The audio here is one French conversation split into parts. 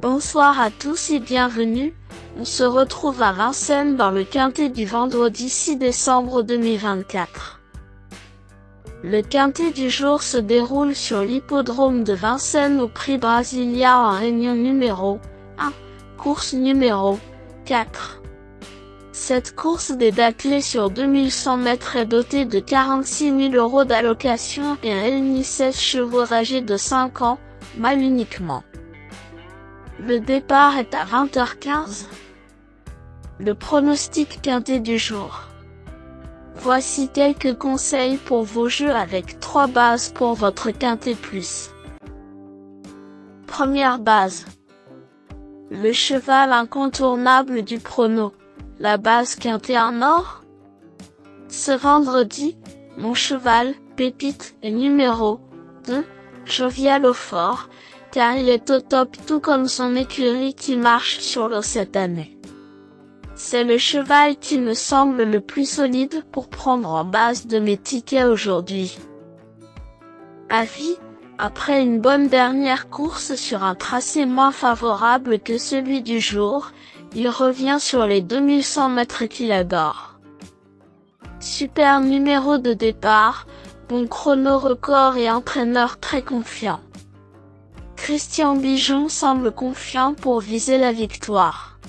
Bonsoir à tous et bienvenue. On se retrouve à Vincennes dans le quintet du vendredi 6 décembre 2024. Le quintet du jour se déroule sur l'hippodrome de Vincennes au Prix Brasilia en réunion numéro 1, course numéro 4. Cette course des d'athlée sur 2100 mètres est dotée de 46 000 € d'allocation et réunit 16 chevaux âgés de 5 ans, mâles uniquement. Le départ est à 20h15. Le pronostic quintet du jour. Voici quelques conseils pour vos jeux avec 3 bases pour votre quintet plus. Première base. Le cheval incontournable du prono. La base quintet en or. Ce vendredi, mon cheval, Pépite, est numéro 2, jovial au fort, car il est au top tout comme son écurie qui marche sur l'eau cette année. C'est le cheval qui me semble le plus solide pour prendre en base de mes tickets aujourd'hui. Avis, après une bonne dernière course sur un tracé moins favorable que celui du jour, il revient sur les 2100 mètres qu'il adore. Super numéro de départ, bon chrono record et entraîneur très confiant. Christian Bijon semble confiant pour viser la victoire.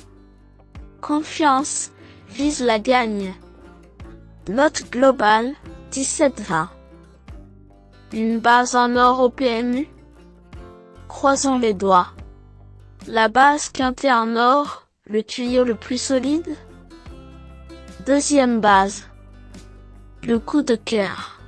Confiance, vise la gagne. Note globale, 17-20. Une base en or au PMU. Croisons les doigts. La base quintet en or, le tuyau le plus solide. Deuxième base. Le coup de cœur.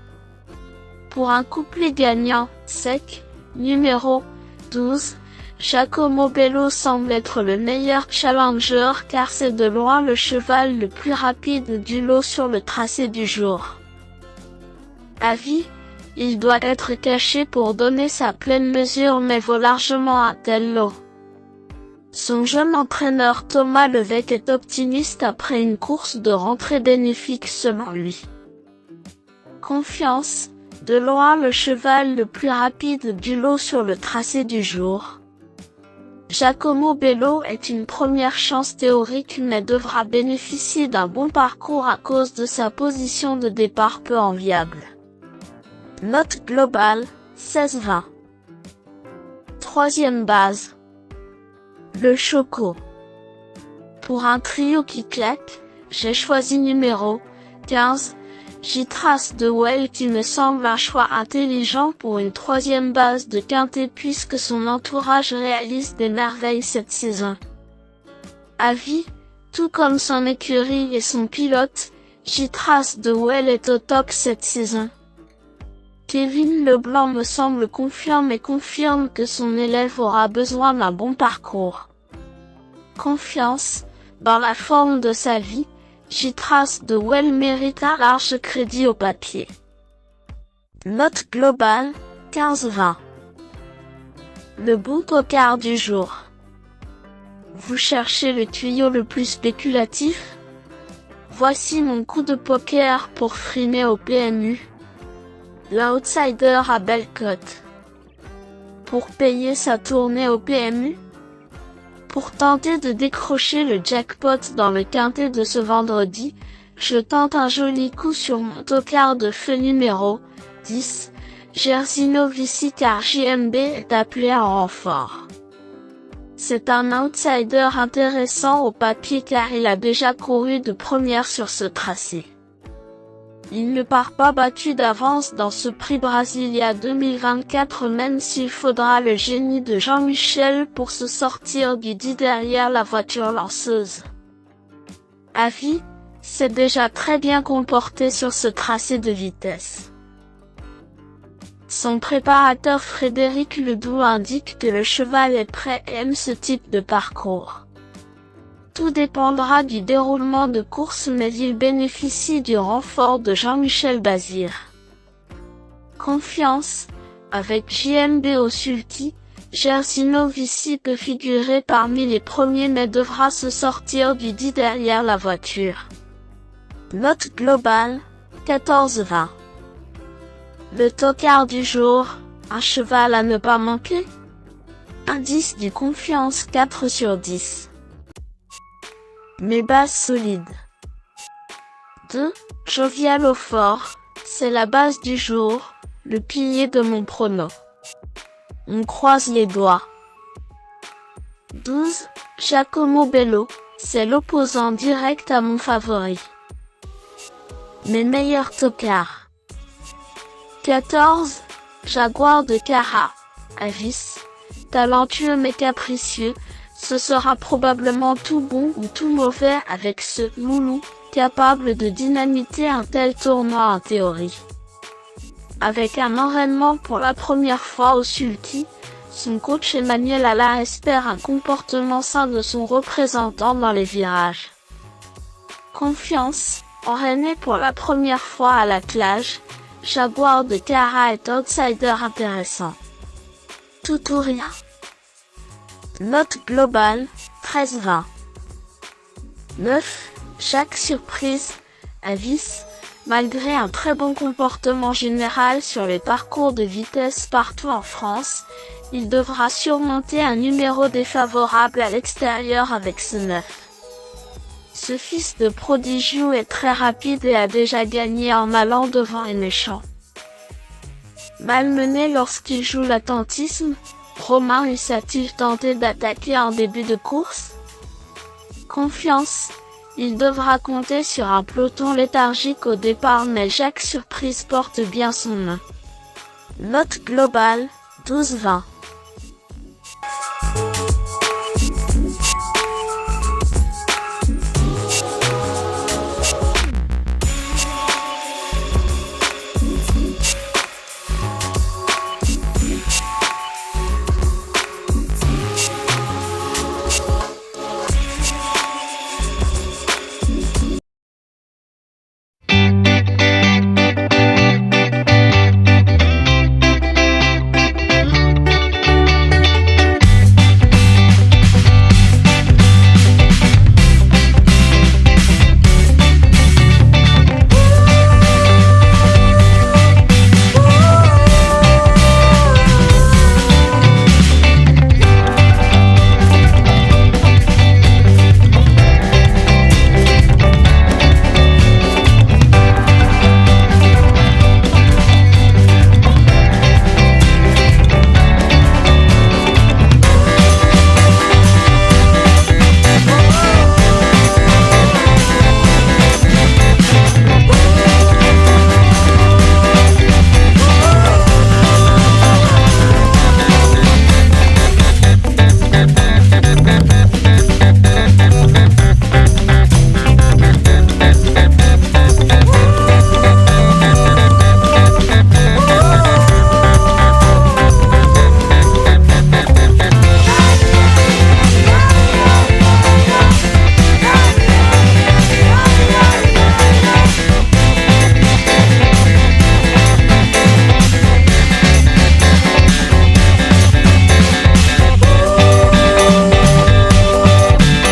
Pour un couplet gagnant, sec, numéro 12, Giacomo Bello semble être le meilleur challenger car c'est de loin le cheval le plus rapide du lot sur le tracé du jour. Avis, il doit être caché pour donner sa pleine mesure mais vaut largement un tel lot. Son jeune entraîneur Thomas Levesque est optimiste après une course de rentrée bénéfique selon lui. Confiance, de loin le cheval le plus rapide du lot sur le tracé du jour. Giacomo Bello est une première chance théorique mais devra bénéficier d'un bon parcours à cause de sa position de départ peu enviable. Note globale, 16-20. Troisième base. Le Choco. Pour un trio qui claque, j'ai choisi numéro 15, J-Trace de Well qui me semble un choix intelligent pour une troisième base de quintet puisque son entourage réalise des merveilles cette saison. Avis, tout comme son écurie et son pilote, J-Trace de Well est au top cette saison. Kevin Leblanc me semble confiant mais confirme que son élève aura besoin d'un bon parcours. Confiance, dans la forme de sa vie, J-Trace de Well mérite un large crédit au papier. Note globale, 15-20. Le bon tocard du jour. Vous cherchez le tuyau le plus spéculatif? Voici mon coup de poker pour frimer au PMU. L'outsider à belle cote. Pour payer sa tournée au PMU? Pour tenter de décrocher le jackpot dans le quintet de ce vendredi, je tente un joli coup sur mon tocard de feu numéro 10, Gersino Vici car JMB est appelé en renfort. C'est un outsider intéressant au papier car il a déjà couru de première sur ce tracé. Il ne part pas battu d'avance dans ce Prix Brasilia 2024 même s'il faudra le génie de Jean-Michel pour se sortir du dit derrière la voiture lanceuse. Avis, c'est déjà très bien comporté sur ce tracé de vitesse. Son préparateur Frédéric Ledoux indique que le cheval est prêt et aime ce type de parcours. Tout dépendra du déroulement de course mais il bénéficie du renfort de Jean-Michel Bazir. Confiance, avec JMB au sulky, Gersino Vici peut figurer parmi les premiers mais devra se sortir du dit derrière la voiture. Note globale, 14-20. Le tocard du jour, un cheval à ne pas manquer? Indice du confiance 4 sur 10. Mes bases solides. 2. Jovial au fort, c'est la base du jour, le pilier de mon prono. On croise les doigts. 12. Giacomo Bello, c'est l'opposant direct à mon favori. Mes meilleurs tocards. 14. Jaguar de Cara, Avis, talentueux mais capricieux, ce sera probablement tout bon ou tout mauvais avec ce loulou, capable de dynamiter un tel tournoi en théorie. Avec un entraînement pour la première fois au Sulky, son coach Emmanuel Alla espère un comportement sain de son représentant dans les virages. Confiance, entraîné pour la première fois à l'attelage, Jaguar de Cara est outsider intéressant. Tout ou rien. Note globale, 13-20. 9. Chaque surprise, Avis, malgré un très bon comportement général sur les parcours de vitesse partout en France, il devra surmonter un numéro défavorable à l'extérieur avec ce 9. Ce fils de prodigieux est très rapide et a déjà gagné en allant devant les méchants. Malmené lorsqu'il joue l'attentisme, Romain a-t-il tenté d'attaquer en début de course? Confiance, il devra compter sur un peloton léthargique au départ mais Jacques Surprise porte bien son nom. Note globale, 12-20.